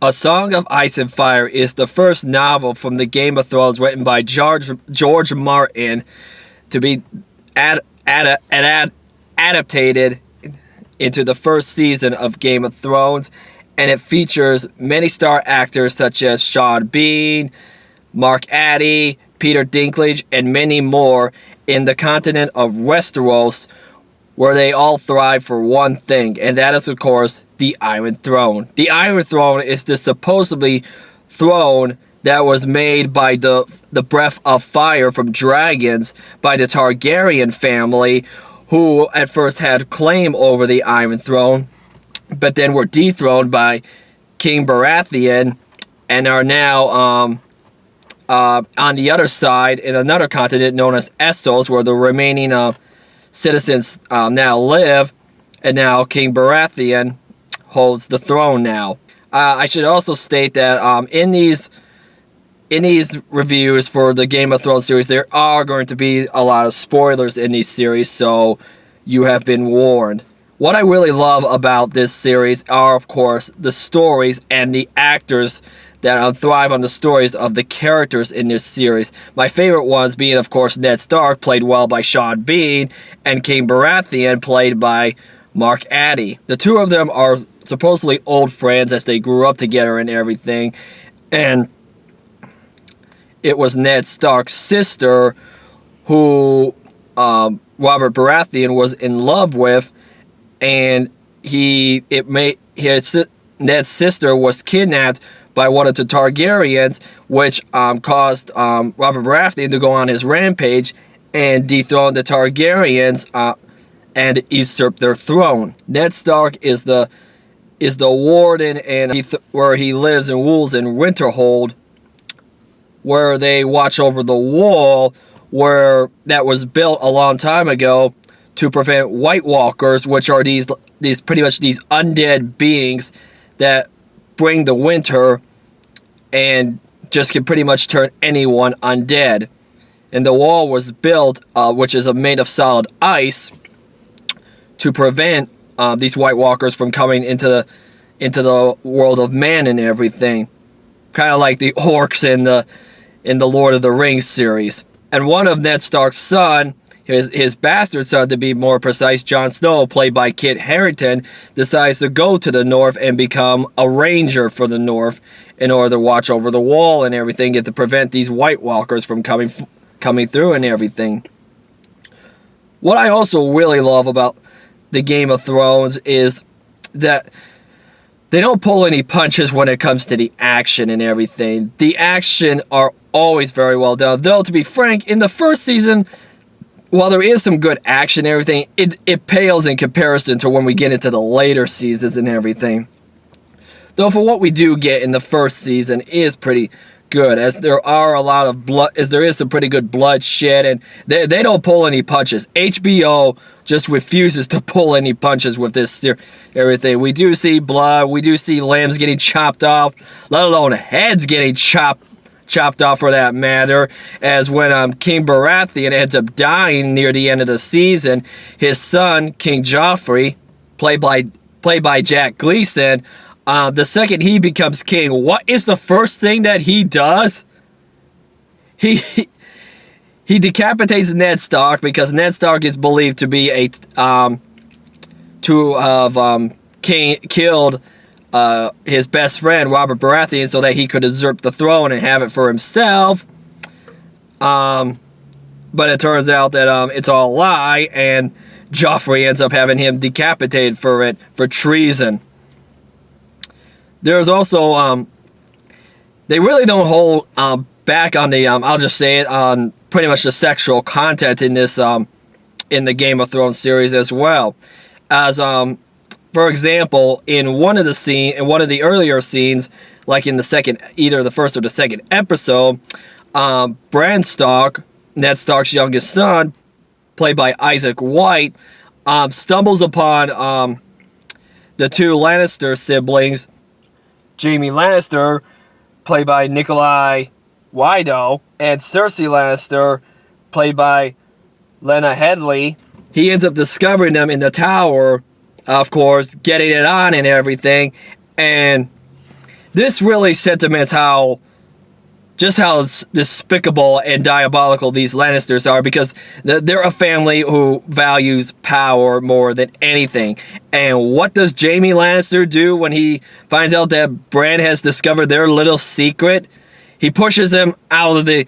A Song of Ice and Fire is the first novel from the Game of Thrones written by George Martin to be adapted into the first season of Game of Thrones, and it features many star actors such as Sean Bean, Mark Addy, Peter Dinklage, and many more in the continent of Westeros, where they all thrive for one thing, and that is, of course, the Iron Throne. The Iron Throne is the supposedly throne that was made by the breath of fire from dragons by the Targaryen family, who at first had claim over the Iron Throne, but then were dethroned by King Baratheon and are now on the other side in another continent known as Essos, where the remaining citizens now live, and now King Baratheon holds the throne now. I should also state that in these reviews for the Game of Thrones series, there are going to be a lot of spoilers in these series, so you have been warned. What I really love about this series are, of course, the stories and the actors that thrive on the stories of the characters in this series. My favorite ones being, of course, Ned Stark, played well by Sean Bean, and King Baratheon, played by Mark Addy. The two of them are supposedly old friends as they grew up together and everything, and it was Ned Stark's sister who Robert Baratheon was in love with, and Ned's sister was kidnapped by one of the Targaryens, which caused Robert Baratheon to go on his rampage and dethrone the Targaryens and usurp their throne. Ned Stark is the warden and where he lives in Wolves and Winterhold, where they watch over the wall that was built a long time ago to prevent White Walkers, which are these pretty much these undead beings that bring the winter and just can pretty much turn anyone undead. And the wall was built, which is made of solid ice, to prevent these White Walkers from coming into the world of man and everything, kind of like the orcs in the Lord of the Rings series. And one of Ned Stark's son, his bastard son to be more precise, Jon Snow, played by Kit Harington, decides to go to the north and become a ranger for the north in order to watch over the wall and everything, and to prevent these White Walkers from coming through and everything. What I also really love about the Game of Thrones is that they don't pull any punches when it comes to the action and everything. The action are always very well done. Though, to be frank, in the first season, while there is some good action and everything, it pales in comparison to when we get into the later seasons and everything. Though for what we do get in the first season is pretty good, as there are a lot of blood, as there is some pretty good bloodshed, and they don't pull any punches. HBO just refuses to pull any punches with this everything. We do see blood, we do see limbs getting chopped off, let alone heads getting chopped off for that matter, as when King Baratheon ends up dying near the end of the season, his son, King Joffrey, played by Jack Gleason, the second he becomes king, what is the first thing that he does? He decapitates Ned Stark, because Ned Stark is believed to be killed his best friend Robert Baratheon so that he could usurp the throne and have it for himself. But it turns out that it's all a lie, and Joffrey ends up having him decapitated for treason. There's also they really don't hold back on the I'll just say it, on pretty much the sexual content in this in the Game of Thrones series as well. As for example, in one of the earlier scenes, like in either the first or the second episode, Bran Stark, Ned Stark's youngest son, played by Isaac White, stumbles upon the two Lannister siblings, Jaime Lannister, played by Nikolai Wido, and Cersei Lannister, played by Lena Headey. He ends up discovering them in the tower, of course, getting it on and everything, and this really sentiments how despicable and diabolical these Lannisters are, because they're a family who values power more than anything. And what does Jaime Lannister do when he finds out that Bran has discovered their little secret? He pushes him out of the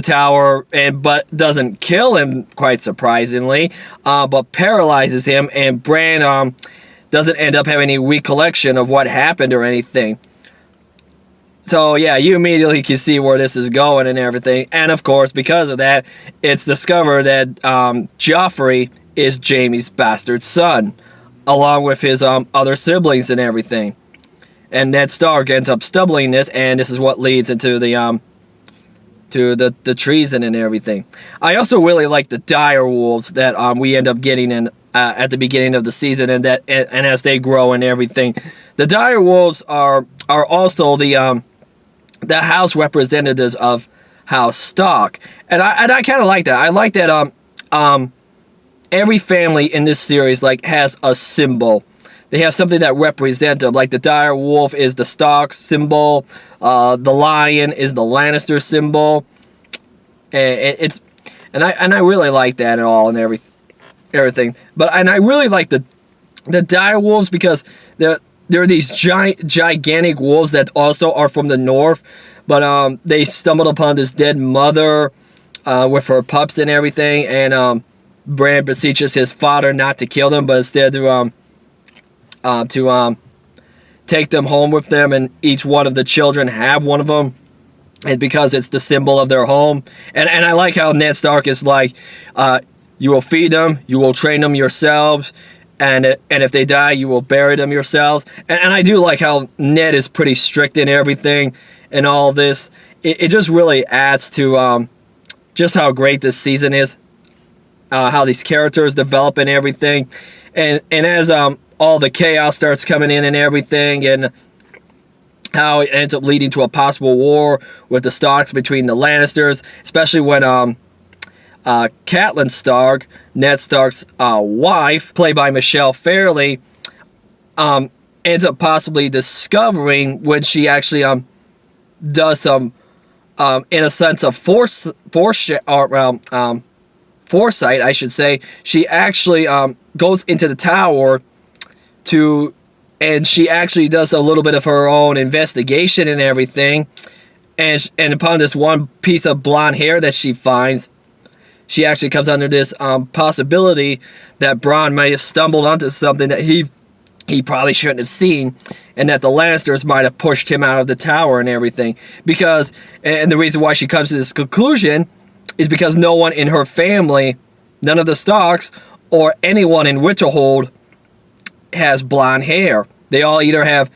tower, but doesn't kill him, quite surprisingly, but paralyzes him, and Bran doesn't end up having any recollection of what happened or anything. So yeah, you immediately can see where this is going and everything. And of course, because of that, it's discovered that Joffrey is Jaime's bastard son, along with his other siblings and everything. And Ned Stark ends up stumbling this, and this is what leads into the treason and everything. I also really like the dire wolves that we end up getting in at the beginning of the season, and as they grow and everything. The dire wolves are also the house representatives of House Stark, and I kind of like that. I like that every family in this series has a symbol. They have something that represents them. Like the dire wolf is the Stark symbol, the lion is the Lannister symbol, and I really like that and all and everything. But I really like the dire wolves because they're these gigantic wolves that also are from the north, but they stumbled upon this dead mother with her pups and everything, and Bran beseeches his father not to kill them, but instead to take them home with them, and each one of the children have one of them, and because it's the symbol of their home. And I like how Ned Stark is like, you will feed them, you will train them yourselves, and if they die, you will bury them yourselves. And I do like how Ned is pretty strict in everything and all this. It just really adds to just how great this season is, how these characters develop and everything. And as all the chaos starts coming in and everything, and how it ends up leading to a possible war with the Starks between the Lannisters, especially when Catelyn Stark, Ned Stark's wife, played by Michelle Fairley, ends up possibly discovering, when she actually does some, in a sense of foresight, I should say. She actually goes into the tower and she actually does a little bit of her own investigation and everything, and upon this one piece of blonde hair that she finds, she actually comes under this possibility that Bronn may have stumbled onto something that he probably shouldn't have seen, and that the Lannisters might have pushed him out of the tower and everything. And the reason why she comes to this conclusion is because no one in her family, none of the Starks or anyone in Winterhold, has blonde hair. They all either have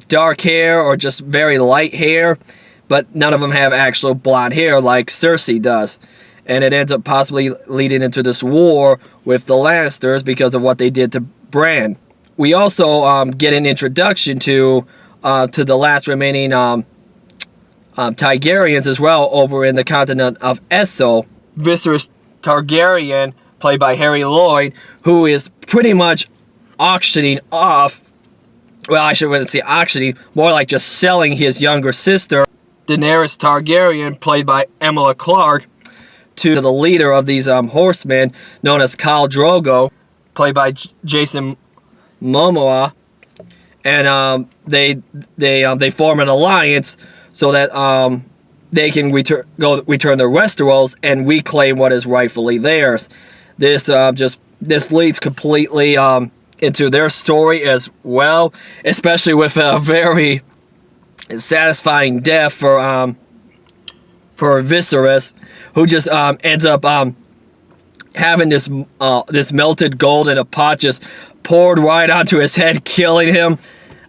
dark hair or just very light hair, but none of them have actual blonde hair like Cersei does. And it ends up possibly leading into this war with the Lannisters because of what they did to Bran. We also get an introduction to the last remaining Targaryens as well over in the continent of Essos. Viserys Targaryen, played by Harry Lloyd, who is pretty much auctioning off, well, I shouldn't say auctioning, more like just selling his younger sister, Daenerys Targaryen, played by Emilia Clarke, to the leader of these horsemen, known as Khal Drogo, played by Jason Momoa, and they form an alliance so that they can return the Westeros and reclaim what is rightfully theirs. This leads completely into their story as well, especially with a very satisfying death for Viserys, who just ends up having this melted gold in a pot just poured right onto his head, killing him.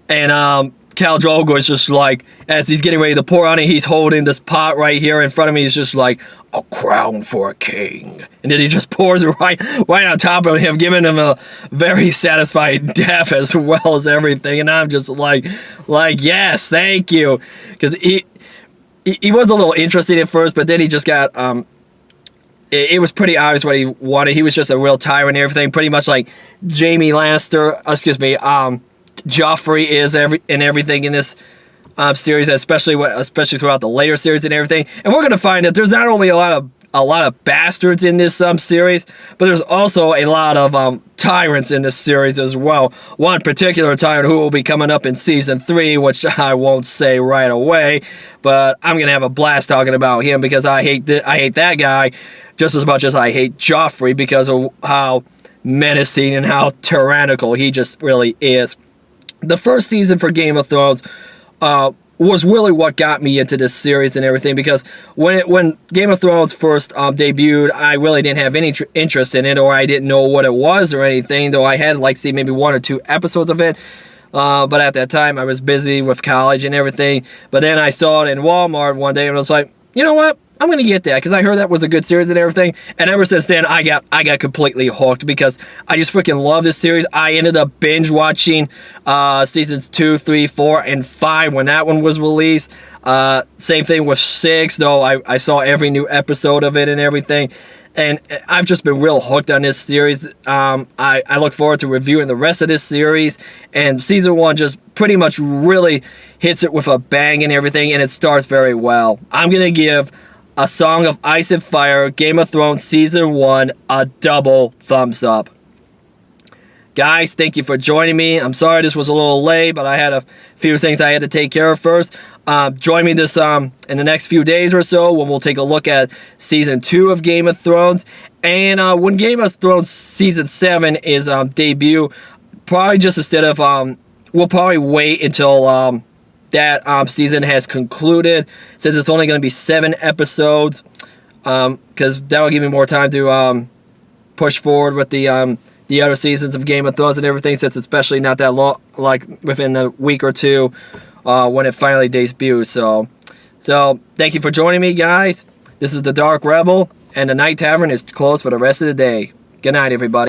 And Khal Drogo is just like, as he's getting ready to pour on it, he's holding this pot right here in front of me. He's just like, a crown for a king. And then he just pours it right on top of him, giving him a very satisfying death as well as everything. And I'm just like yes, thank you. Because he was a little interested at first, but then he just got, it was pretty obvious what he wanted. He was just a real tyrant and everything, pretty much like Jaime Lannister, Joffrey is everything in this series, especially throughout the later series and everything. And we're gonna find that there's not only a lot of bastards in this series, but there's also a lot of tyrants in this series as well. One particular tyrant who will be coming up in season 3, which I won't say right away, but I'm gonna have a blast talking about him because I hate that guy just as much as I hate Joffrey because of how menacing and how tyrannical he just really is. The first season for Game of Thrones was really what got me into this series and everything, because when Game of Thrones first debuted, I really didn't have any interest in it, or I didn't know what it was or anything, though I had like see maybe 1 or 2 episodes of it. But at that time I was busy with college and everything. But then I saw it in Walmart one day and I was like, you know what? I'm gonna get that because I heard that was a good series and everything. And ever since then, I got completely hooked because I just freaking love this series. I ended up binge watching seasons 2, 3, 4, and 5 when that one was released. Same thing with 6, though I saw every new episode of it and everything. And I've just been real hooked on this series. I look forward to reviewing the rest of this series. And season 1 just pretty much really hits it with a bang and everything, and it starts very well. I'm gonna give A Song of Ice and Fire, Game of Thrones Season 1, a double thumbs up. Guys, thank you for joining me. I'm sorry this was a little late, but I had a few things I had to take care of first. Join me in the next few days or so when we'll take a look at Season 2 of Game of Thrones. And when Game of Thrones Season 7 is debut, probably just instead of... we'll probably wait until... that season has concluded, since it's only going to be 7 episodes, because that will give me more time to push forward with the other seasons of Game of Thrones and everything, since it's especially not that long, like within a week or two when it finally debuts. So thank you for joining me, guys. This is the Dark Rebel, and the Night Tavern is closed for the rest of the day. Good night, everybody.